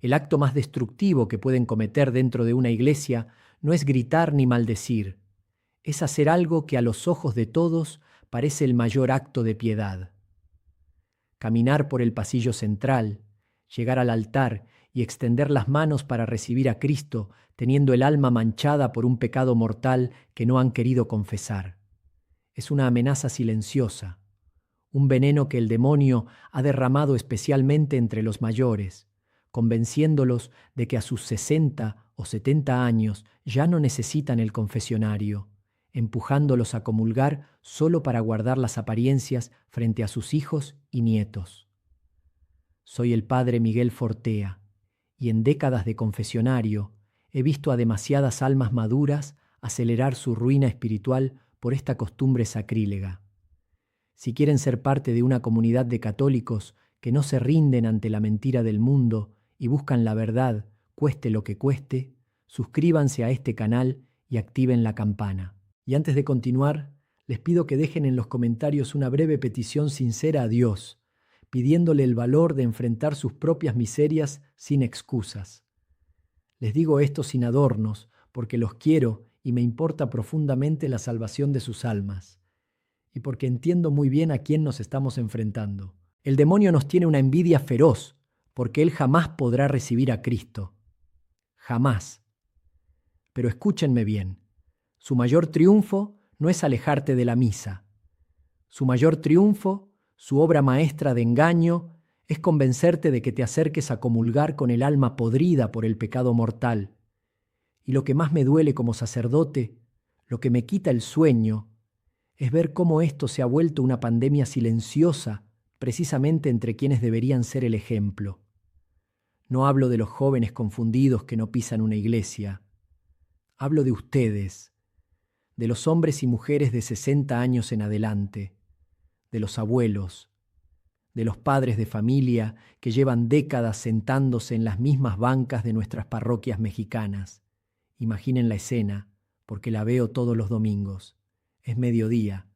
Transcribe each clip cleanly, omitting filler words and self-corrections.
El acto más destructivo que pueden cometer dentro de una iglesia no es gritar ni maldecir, es hacer algo que a los ojos de todos parece el mayor acto de piedad. Caminar por el pasillo central, llegar al altar y extender las manos para recibir a Cristo, teniendo el alma manchada por un pecado mortal que no han querido confesar. Es una amenaza silenciosa, un veneno que el demonio ha derramado especialmente entre los mayores, convenciéndolos de que a sus 60 o 70 años ya no necesitan el confesionario, empujándolos a comulgar solo para guardar las apariencias frente a sus hijos y nietos. Soy el padre Miguel Fortea, y en décadas de confesionario he visto a demasiadas almas maduras acelerar su ruina espiritual por esta costumbre sacrílega. Si quieren ser parte de una comunidad de católicos que no se rinden ante la mentira del mundo y buscan la verdad, cueste lo que cueste, suscríbanse a este canal y activen la campana. Y antes de continuar, les pido que dejen en los comentarios una breve petición sincera a Dios, pidiéndole el valor de enfrentar sus propias miserias sin excusas. Les digo esto sin adornos, porque los quiero y me importa profundamente la salvación de sus almas, y porque entiendo muy bien a quién nos estamos enfrentando. El demonio nos tiene una envidia feroz, porque él jamás podrá recibir a Cristo. Jamás. Pero escúchenme bien, su mayor triunfo no es alejarte de la misa. Su mayor triunfo, su obra maestra de engaño, es convencerte de que te acerques a comulgar con el alma podrida por el pecado mortal. Y lo que más me duele como sacerdote, lo que me quita el sueño, es ver cómo esto se ha vuelto una pandemia silenciosa, precisamente entre quienes deberían ser el ejemplo. No hablo de los jóvenes confundidos que no pisan una iglesia. Hablo de ustedes, de los hombres y mujeres de 60 años en adelante, de los abuelos, de los padres de familia que llevan décadas sentándose en las mismas bancas de nuestras parroquias mexicanas. Imaginen la escena, porque la veo todos los domingos. Es mediodía,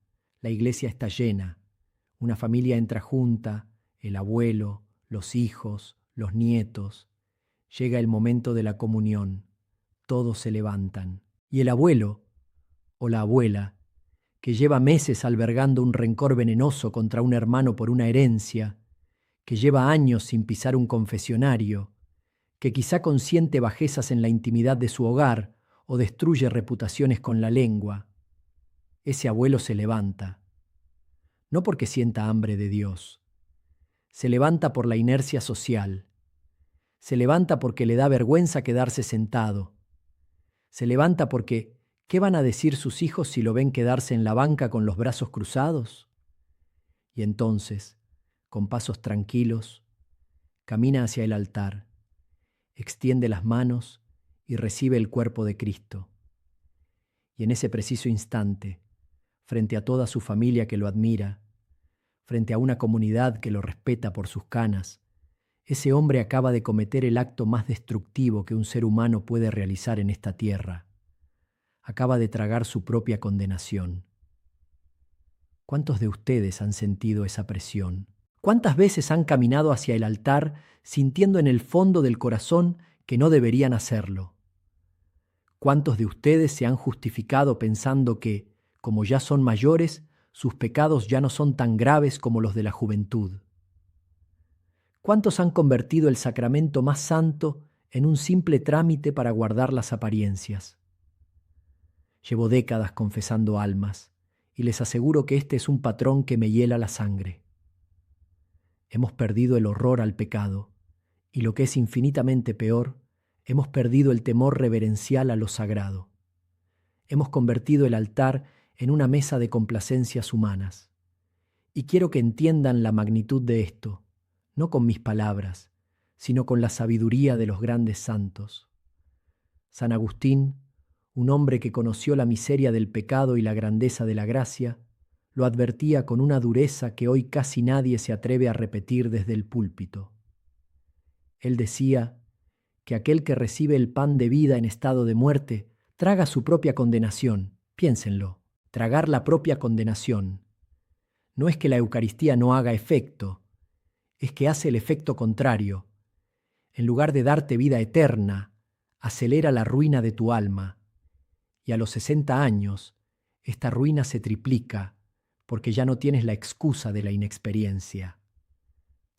la iglesia está llena, una familia entra junta, el abuelo, los hijos, los nietos. Llega el momento de la comunión, todos se levantan. Y el abuelo, o la abuela, que lleva meses albergando un rencor venenoso contra un hermano por una herencia, que lleva años sin pisar un confesionario, que quizá consiente bajezas en la intimidad de su hogar o destruye reputaciones con la lengua. Ese abuelo se levanta, no porque sienta hambre de Dios, se levanta por la inercia social, se levanta porque le da vergüenza quedarse sentado, se levanta porque ¿qué van a decir sus hijos si lo ven quedarse en la banca con los brazos cruzados? Y entonces, con pasos tranquilos, camina hacia el altar, extiende las manos y recibe el cuerpo de Cristo. Y en ese preciso instante, frente a toda su familia que lo admira, frente a una comunidad que lo respeta por sus canas, ese hombre acaba de cometer el acto más destructivo que un ser humano puede realizar en esta tierra. Acaba de tragar su propia condenación. ¿Cuántos de ustedes han sentido esa presión? ¿Cuántas veces han caminado hacia el altar sintiendo en el fondo del corazón que no deberían hacerlo? ¿Cuántos de ustedes se han justificado pensando que, como ya son mayores, sus pecados ya no son tan graves como los de la juventud? ¿Cuántos han convertido el sacramento más santo en un simple trámite para guardar las apariencias? Llevo décadas confesando almas, y les aseguro que este es un patrón que me hiela la sangre. Hemos perdido el horror al pecado, y lo que es infinitamente peor, hemos perdido el temor reverencial a lo sagrado. Hemos convertido el altar en una mesa de complacencias humanas. Y quiero que entiendan la magnitud de esto, no con mis palabras, sino con la sabiduría de los grandes santos. San Agustín, un hombre que conoció la miseria del pecado y la grandeza de la gracia, lo advertía con una dureza que hoy casi nadie se atreve a repetir desde el púlpito. Él decía que aquel que recibe el pan de vida en estado de muerte traga su propia condenación. Piénsenlo, tragar la propia condenación. No es que la Eucaristía no haga efecto, es que hace el efecto contrario. En lugar de darte vida eterna, acelera la ruina de tu alma. Y a los 60 años, esta ruina se triplica porque ya no tienes la excusa de la inexperiencia.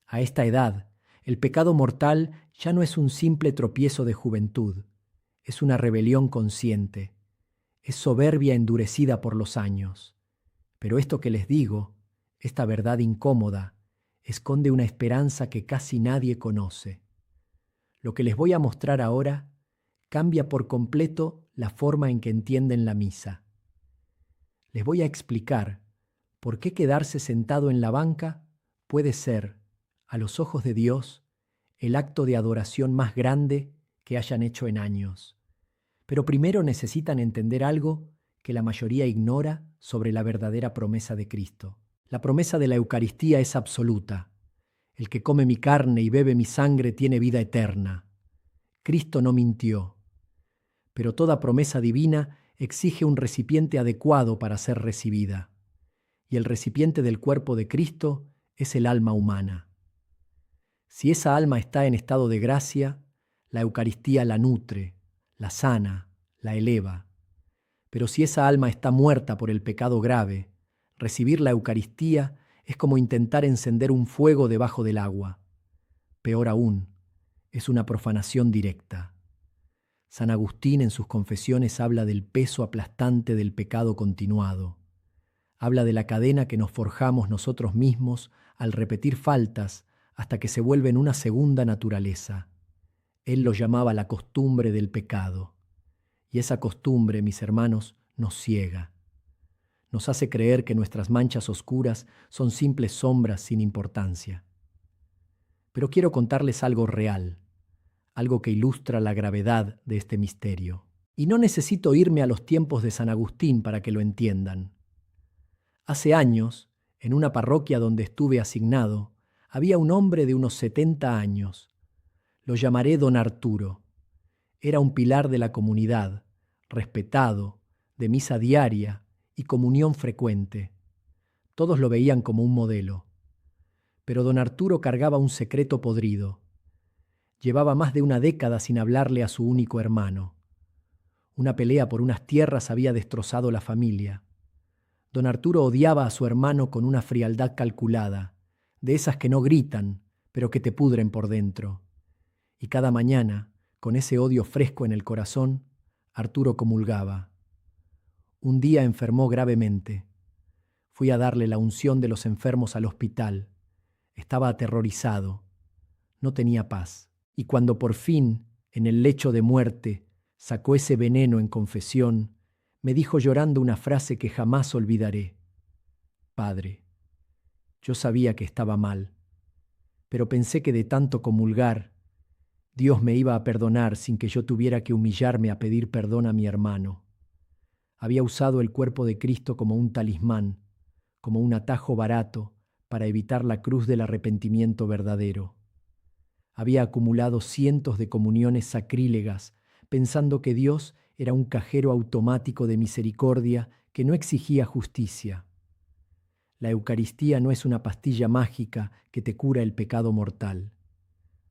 A esta edad, el pecado mortal ya no es un simple tropiezo de juventud, es una rebelión consciente, es soberbia endurecida por los años. Pero esto que les digo, esta verdad incómoda, esconde una esperanza que casi nadie conoce. Lo que les voy a mostrar ahora cambia por completo la forma en que entienden la misa. Les voy a explicar por qué quedarse sentado en la banca puede ser, a los ojos de Dios, el acto de adoración más grande que hayan hecho en años. Pero primero necesitan entender algo que la mayoría ignora sobre la verdadera promesa de Cristo. La promesa de la Eucaristía es absoluta. El que come mi carne y bebe mi sangre tiene vida eterna. Cristo no mintió. Pero toda promesa divina exige un recipiente adecuado para ser recibida. Y el recipiente del cuerpo de Cristo es el alma humana. Si esa alma está en estado de gracia, la Eucaristía la nutre, la sana, la eleva. Pero si esa alma está muerta por el pecado grave, recibir la Eucaristía es como intentar encender un fuego debajo del agua. Peor aún, es una profanación directa. San Agustín en sus Confesiones habla del peso aplastante del pecado continuado. Habla de la cadena que nos forjamos nosotros mismos al repetir faltas hasta que se vuelven una segunda naturaleza. Él lo llamaba la costumbre del pecado. Y esa costumbre, mis hermanos, nos ciega. Nos hace creer que nuestras manchas oscuras son simples sombras sin importancia. Pero quiero contarles algo real, algo que ilustra la gravedad de este misterio. Y no necesito irme a los tiempos de San Agustín para que lo entiendan. Hace años, en una parroquia donde estuve asignado, había un hombre de unos 70 años. Lo llamaré don Arturo. Era un pilar de la comunidad, respetado, de misa diaria y comunión frecuente. Todos lo veían como un modelo. Pero don Arturo cargaba un secreto podrido. Llevaba más de una década sin hablarle a su único hermano. Una pelea por unas tierras había destrozado la familia. Don Arturo odiaba a su hermano con una frialdad calculada, de esas que no gritan, pero que te pudren por dentro. Y cada mañana, con ese odio fresco en el corazón, Arturo comulgaba. Un día enfermó gravemente. Fui a darle la unción de los enfermos al hospital. Estaba aterrorizado. No tenía paz. Y cuando por fin, en el lecho de muerte, sacó ese veneno en confesión, me dijo llorando una frase que jamás olvidaré. Padre, yo sabía que estaba mal, pero pensé que de tanto comulgar, Dios me iba a perdonar sin que yo tuviera que humillarme a pedir perdón a mi hermano. Había usado el cuerpo de Cristo como un talismán, como un atajo barato para evitar la cruz del arrepentimiento verdadero. Había acumulado cientos de comuniones sacrílegas, pensando que Dios era un cajero automático de misericordia que no exigía justicia. La Eucaristía no es una pastilla mágica que te cura el pecado mortal.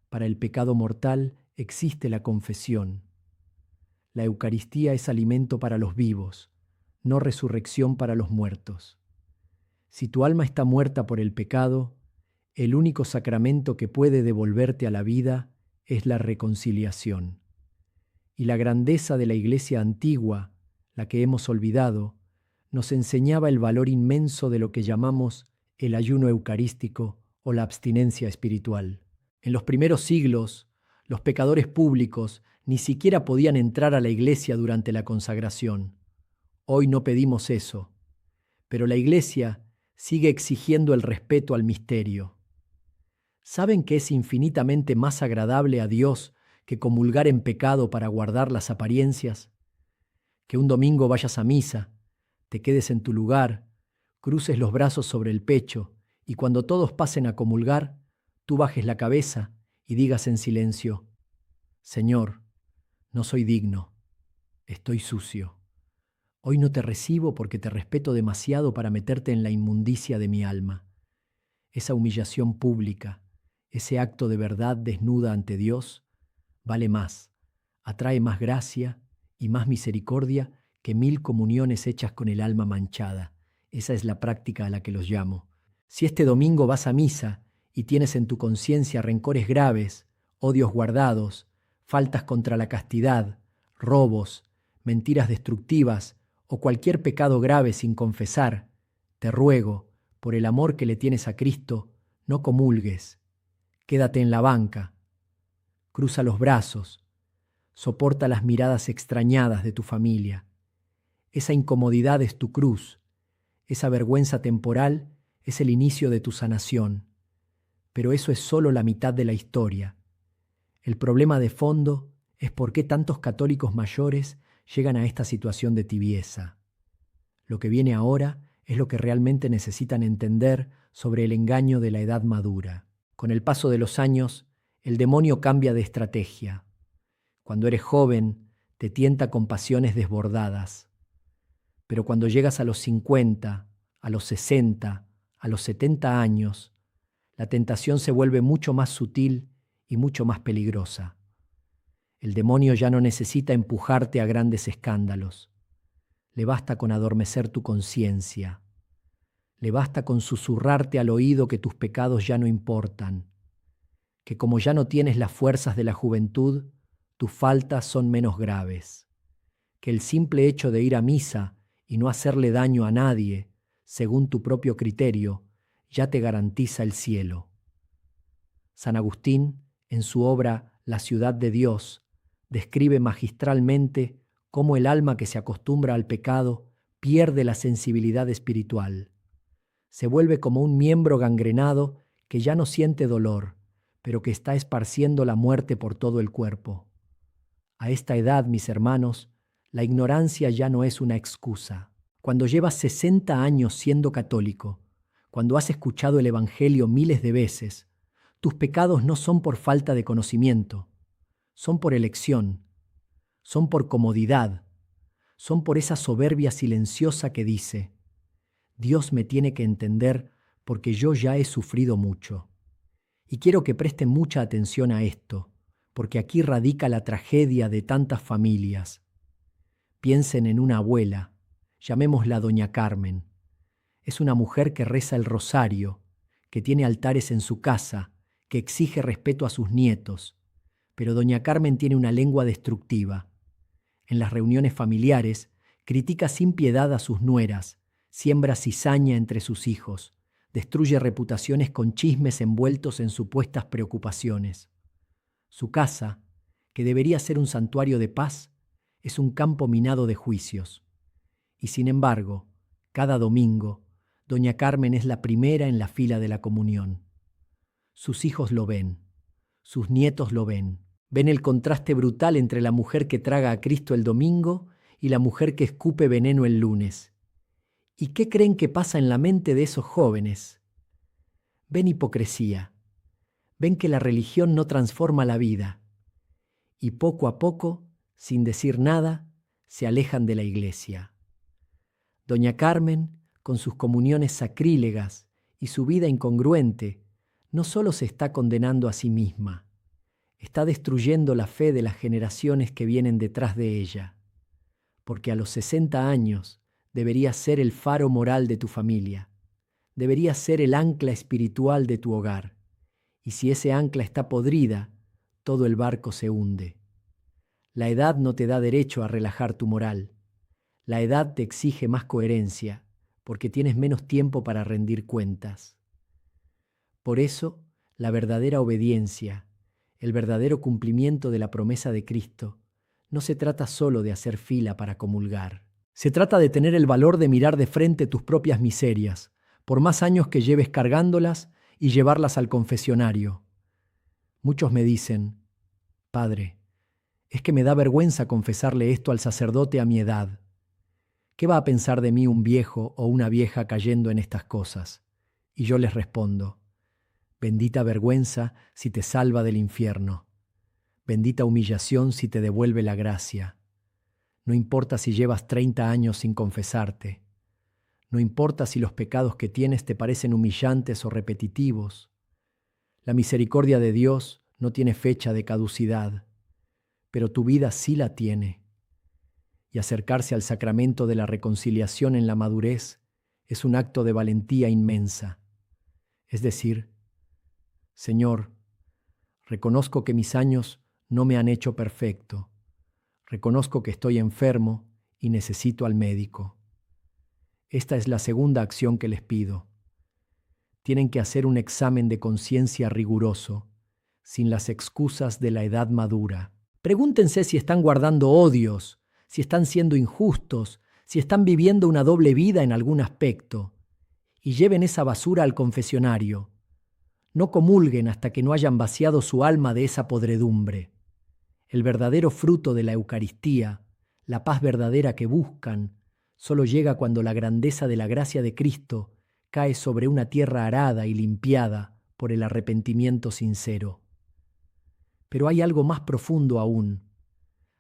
Para el pecado mortal existe la confesión. La Eucaristía es alimento para los vivos, no resurrección para los muertos. Si tu alma está muerta por el pecado, el único sacramento que puede devolverte a la vida es la reconciliación. Y la grandeza de la Iglesia antigua, la que hemos olvidado, nos enseñaba el valor inmenso de lo que llamamos el ayuno eucarístico o la abstinencia espiritual. En los primeros siglos, los pecadores públicos ni siquiera podían entrar a la iglesia durante la consagración. Hoy no pedimos eso, pero la Iglesia sigue exigiendo el respeto al misterio. ¿Saben que es infinitamente más agradable a Dios que comulgar en pecado para guardar las apariencias? Que un domingo vayas a misa, te quedes en tu lugar, cruces los brazos sobre el pecho y cuando todos pasen a comulgar, tú bajes la cabeza y digas en silencio: Señor, no soy digno, estoy sucio. Hoy no te recibo porque te respeto demasiado para meterte en la inmundicia de mi alma. Esa humillación pública, Ese acto de verdad desnuda ante Dios vale más, atrae más gracia y más misericordia que 1000 comuniones hechas con el alma manchada. Esa es la práctica a la que los llamo. Si este domingo vas a misa y tienes en tu conciencia rencores graves, odios guardados, faltas contra la castidad, robos, mentiras destructivas o cualquier pecado grave sin confesar, te ruego, por el amor que le tienes a Cristo, no comulgues. Quédate en la banca, cruza los brazos, soporta las miradas extrañadas de tu familia. Esa incomodidad es tu cruz, esa vergüenza temporal es el inicio de tu sanación. Pero eso es solo la mitad de la historia. El problema de fondo es por qué tantos católicos mayores llegan a esta situación de tibieza. Lo que viene ahora es lo que realmente necesitan entender sobre el engaño de la edad madura. Con el paso de los años, el demonio cambia de estrategia. Cuando eres joven, te tienta con pasiones desbordadas. Pero cuando llegas a los 50, a los 60, a los 70 años, la tentación se vuelve mucho más sutil y mucho más peligrosa. El demonio ya no necesita empujarte a grandes escándalos. Le basta con adormecer tu conciencia. Le basta con susurrarte al oído que tus pecados ya no importan, que como ya no tienes las fuerzas de la juventud, tus faltas son menos graves, que el simple hecho de ir a misa y no hacerle daño a nadie, según tu propio criterio, ya te garantiza el cielo. San Agustín, en su obra La ciudad de Dios, describe magistralmente cómo el alma que se acostumbra al pecado pierde la sensibilidad espiritual. Se vuelve como un miembro gangrenado que ya no siente dolor, pero que está esparciendo la muerte por todo el cuerpo. A esta edad, mis hermanos, la ignorancia ya no es una excusa. Cuando llevas 60 años siendo católico, cuando has escuchado el Evangelio miles de veces, tus pecados no son por falta de conocimiento, son por elección, son por comodidad, son por esa soberbia silenciosa que dice: Dios me tiene que entender porque yo ya he sufrido mucho. Y quiero que presten mucha atención a esto, porque aquí radica la tragedia de tantas familias. Piensen en una abuela, llamémosla Doña Carmen. Es una mujer que reza el rosario, que tiene altares en su casa, que exige respeto a sus nietos. Pero Doña Carmen tiene una lengua destructiva. En las reuniones familiares, critica sin piedad a sus nueras, siembra cizaña entre sus hijos, destruye reputaciones con chismes envueltos en supuestas preocupaciones. Su casa, que debería ser un santuario de paz, es un campo minado de juicios. Y sin embargo, cada domingo, Doña Carmen es la primera en la fila de la comunión. Sus hijos lo ven, sus nietos lo ven. Ven el contraste brutal entre la mujer que traga a Cristo el domingo y la mujer que escupe veneno el lunes. ¿Y qué creen que pasa en la mente de esos jóvenes? Ven hipocresía, ven que la religión no transforma la vida, y poco a poco, sin decir nada, se alejan de la iglesia. Doña Carmen, con sus comuniones sacrílegas y su vida incongruente, no solo se está condenando a sí misma, está destruyendo la fe de las generaciones que vienen detrás de ella, porque a los 60 años deberías ser el faro moral de tu familia, deberías ser el ancla espiritual de tu hogar, y si ese ancla está podrida, todo el barco se hunde. La edad no te da derecho a relajar tu moral, la edad te exige más coherencia, porque tienes menos tiempo para rendir cuentas. Por eso, la verdadera obediencia, el verdadero cumplimiento de la promesa de Cristo, no se trata solo de hacer fila para comulgar. Se trata de tener el valor de mirar de frente tus propias miserias, por más años que lleves cargándolas, y llevarlas al confesionario. Muchos me dicen: Padre, es que me da vergüenza confesarle esto al sacerdote a mi edad. ¿Qué va a pensar de mí un viejo o una vieja cayendo en estas cosas? Y yo les respondo: bendita vergüenza si te salva del infierno. Bendita humillación si te devuelve la gracia. No importa si llevas 30 años sin confesarte. No importa si los pecados que tienes te parecen humillantes o repetitivos. La misericordia de Dios no tiene fecha de caducidad, pero tu vida sí la tiene. Y acercarse al sacramento de la reconciliación en la madurez es un acto de valentía inmensa. Es decir, Señor, reconozco que mis años no me han hecho perfecto. Reconozco que estoy enfermo y necesito al médico. Esta es la segunda acción que les pido. Tienen que hacer un examen de conciencia riguroso, sin las excusas de la edad madura. Pregúntense si están guardando odios, si están siendo injustos, si están viviendo una doble vida en algún aspecto, y lleven esa basura al confesionario. No comulguen hasta que no hayan vaciado su alma de esa podredumbre. El verdadero fruto de la Eucaristía, la paz verdadera que buscan, solo llega cuando la grandeza de la gracia de Cristo cae sobre una tierra arada y limpiada por el arrepentimiento sincero. Pero hay algo más profundo aún.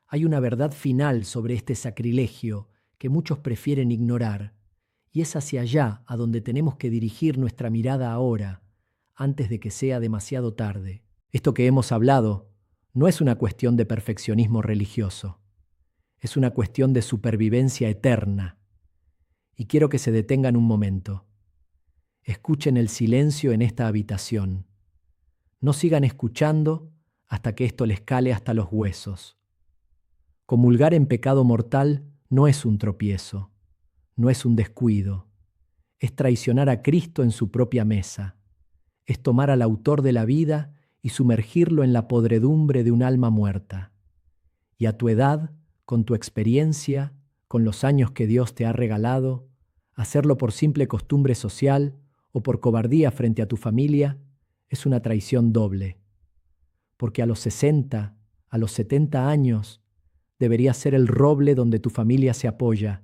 Hay una verdad final sobre este sacrilegio que muchos prefieren ignorar, y es hacia allá a donde tenemos que dirigir nuestra mirada ahora, antes de que sea demasiado tarde. Esto que hemos hablado no es una cuestión de perfeccionismo religioso, es una cuestión de supervivencia eterna. Y quiero que se detengan un momento. Escuchen el silencio en esta habitación. No sigan escuchando hasta que esto les cale hasta los huesos. Comulgar en pecado mortal no es un tropiezo, no es un descuido. Es traicionar a Cristo en su propia mesa. Es tomar al autor de la vida y sumergirlo en la podredumbre de un alma muerta. Y a tu edad, con tu experiencia, con los años que Dios te ha regalado, hacerlo por simple costumbre social o por cobardía frente a tu familia, es una traición doble. Porque a los 60, a los 70 años, deberías ser el roble donde tu familia se apoya,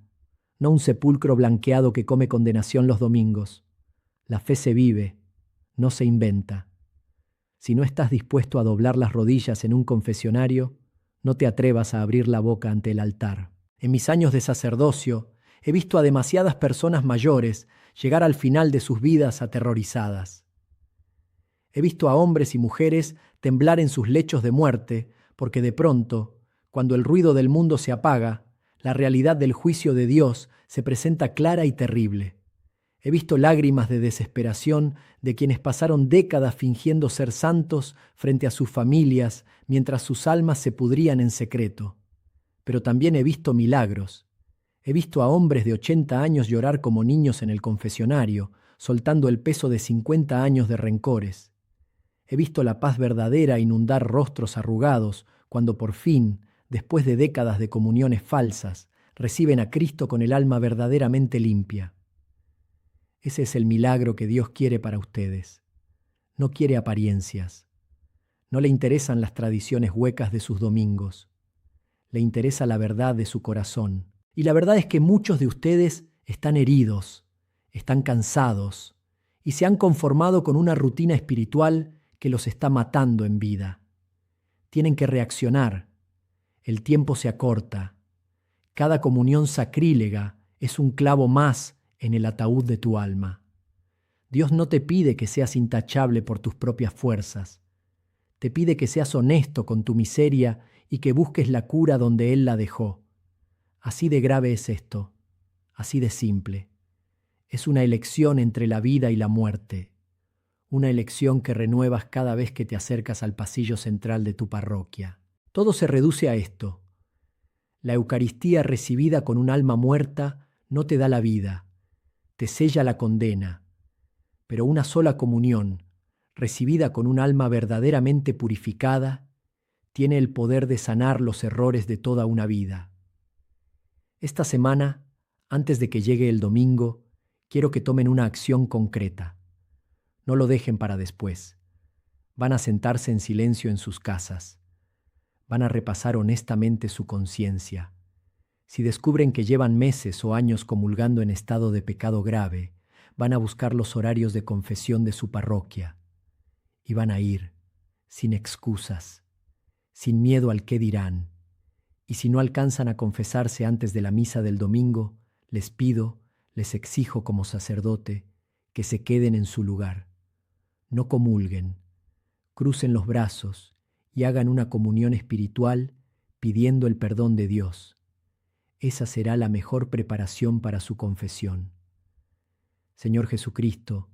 no un sepulcro blanqueado que come condenación los domingos. La fe se vive, no se inventa. Si no estás dispuesto a doblar las rodillas en un confesionario, no te atrevas a abrir la boca ante el altar. En mis años de sacerdocio, he visto a demasiadas personas mayores llegar al final de sus vidas aterrorizadas. He visto a hombres y mujeres temblar en sus lechos de muerte, porque de pronto, cuando el ruido del mundo se apaga, la realidad del juicio de Dios se presenta clara y terrible. He visto lágrimas de desesperación de quienes pasaron décadas fingiendo ser santos frente a sus familias mientras sus almas se pudrían en secreto. Pero también he visto milagros. He visto a hombres de 80 años llorar como niños en el confesionario, soltando el peso de 50 años de rencores. He visto la paz verdadera inundar rostros arrugados cuando por fin, después de décadas de comuniones falsas, reciben a Cristo con el alma verdaderamente limpia. Ese es el milagro que Dios quiere para ustedes. No quiere apariencias. No le interesan las tradiciones huecas de sus domingos. Le interesa la verdad de su corazón. Y la verdad es que muchos de ustedes están heridos, están cansados y se han conformado con una rutina espiritual que los está matando en vida. Tienen que reaccionar. El tiempo se acorta. Cada comunión sacrílega es un clavo más en el ataúd de tu alma. Dios no te pide que seas intachable por tus propias fuerzas. Te pide que seas honesto con tu miseria y que busques la cura donde Él la dejó. Así de grave es esto, así de simple. Es una elección entre la vida y la muerte. Una elección que renuevas cada vez que te acercas al pasillo central de tu parroquia. Todo se reduce a esto. La Eucaristía recibida con un alma muerta no te da la vida, te sella la condena, pero una sola comunión, recibida con un alma verdaderamente purificada, tiene el poder de sanar los errores de toda una vida. Esta semana, antes de que llegue el domingo, quiero que tomen una acción concreta. No lo dejen para después. Van a sentarse en silencio en sus casas. Van a repasar honestamente su conciencia. Si descubren que llevan meses o años comulgando en estado de pecado grave, van a buscar los horarios de confesión de su parroquia. Y van a ir, sin excusas, sin miedo al qué dirán. Y si no alcanzan a confesarse antes de la misa del domingo, les pido, les exijo como sacerdote, que se queden en su lugar. No comulguen, crucen los brazos y hagan una comunión espiritual pidiendo el perdón de Dios. Esa será la mejor preparación para su confesión. Señor Jesucristo,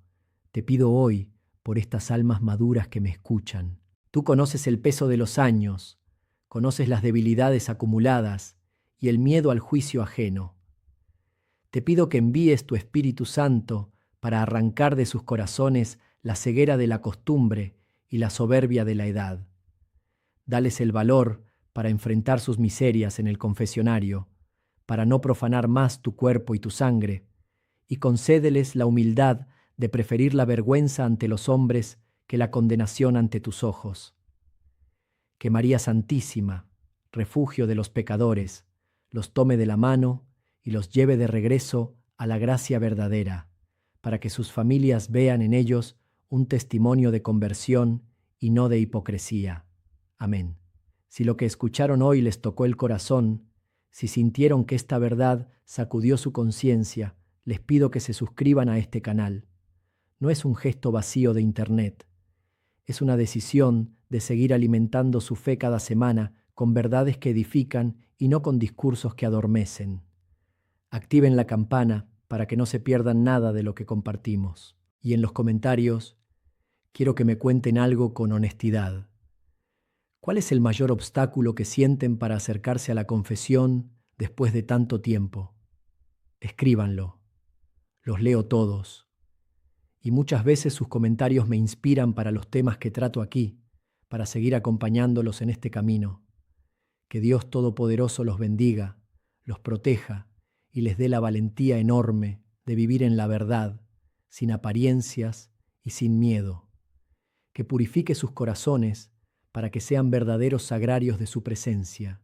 te pido hoy por estas almas maduras que me escuchan. Tú conoces el peso de los años, conoces las debilidades acumuladas y el miedo al juicio ajeno. Te pido que envíes tu Espíritu Santo para arrancar de sus corazones la ceguera de la costumbre y la soberbia de la edad. Dales el valor para enfrentar sus miserias en el confesionario, para no profanar más tu cuerpo y tu sangre, y concédeles la humildad de preferir la vergüenza ante los hombres que la condenación ante tus ojos. Que María Santísima, refugio de los pecadores, los tome de la mano y los lleve de regreso a la gracia verdadera, para que sus familias vean en ellos un testimonio de conversión y no de hipocresía. Amén. Si lo que escucharon hoy les tocó el corazón, si sintieron que esta verdad sacudió su conciencia, les pido que se suscriban a este canal. No es un gesto vacío de internet, es una decisión de seguir alimentando su fe cada semana con verdades que edifican y no con discursos que adormecen. Activen la campana para que no se pierdan nada de lo que compartimos. Y en los comentarios, quiero que me cuenten algo con honestidad. ¿Cuál es el mayor obstáculo que sienten para acercarse a la confesión después de tanto tiempo? Escríbanlo. Los leo todos. Y muchas veces sus comentarios me inspiran para los temas que trato aquí, para seguir acompañándolos en este camino. Que Dios Todopoderoso los bendiga, los proteja y les dé la valentía enorme de vivir en la verdad, sin apariencias y sin miedo. Que purifique sus corazones para que sean verdaderos sagrarios de su presencia.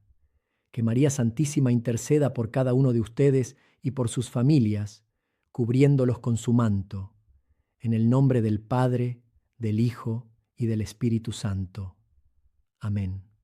Que María Santísima interceda por cada uno de ustedes y por sus familias, cubriéndolos con su manto. En el nombre del Padre, del Hijo y del Espíritu Santo. Amén.